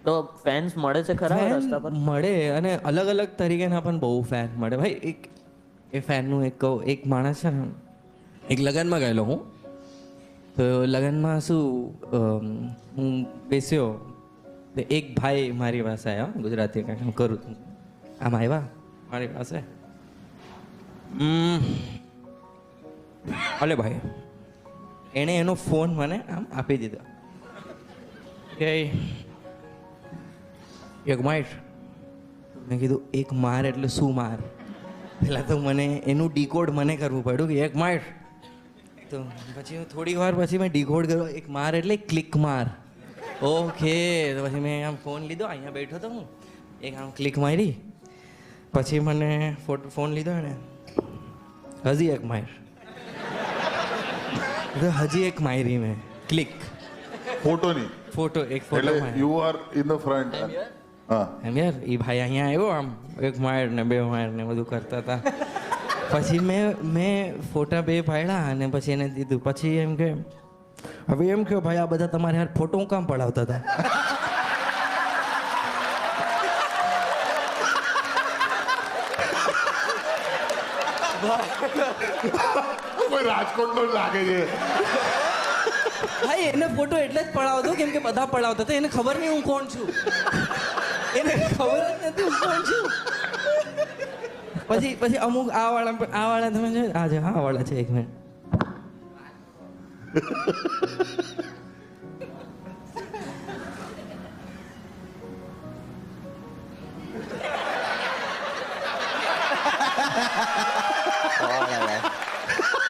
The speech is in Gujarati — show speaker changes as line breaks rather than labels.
તો ફેન્સ મળે છે ખરા રસ્તા પર?
મળે, અને અલગ અલગ તરીકેના પણ બહુ ફેન મળે ભાઈ. એ ફેનનું એક માણસ છે ને, એક લગ્નમાં ગયેલો હું. તો લગ્નમાં શું, હું બેસ્યો, તો એક ભાઈ મારી પાસે આવ્યા, ગુજરાતી કાંઈ હું કરું છું, આમ આવ્યા મારી પાસે. અલે ભાઈ, એણે એનો ફોન મને આમ આપી દીધો કે એક માર. મેં કીધું એક માર એટલે શું માર? પહેલાં તો મને એનું ડીકોડ મને કરવું પડ્યું કે એક માર. તો પછી થોડી વાર પછી મેં ડીકોડ કર્યો, એક માર એટલે ક્લિક માર. ઓકે, તો પછી મેં આમ ફોન લીધો, અહીંયા બેઠો તો હું, એક આમ ક્લિક મારી. પછી મને ફોન લીધો ને, હજી એક માર. તો હજી એક મારી મેં ક્લિક.
ફોટોની
ફોટો, એક ફોટો
એટલે you are in the front. હા
એમ યાર, એ ભાઈ અહીંયા આવ્યો, આમ એક માર ને બે માર ને બધું કરતા હતા. પછી મેં ફોટા બે પાડ્યા અને પછી એને દીધું. પછી એમ કે હવે એમ કહો ભાઈ, આ બધા તમારે યાર ફોટો હું કામ પડાવતા હતા?
કોઈ રાજકોટનો જ લાગે છે.
ભાઈ એને ફોટો એટલે જ પડાવતો કેમ કે બધા પડાવતા હતા, એને ખબર નહીં હું કોણ છું. એને ખબર જ નથી હું કોણ છું. પછી અમુક આ વાળા તમે જો, આ વાળા છે, એક મિનિટ.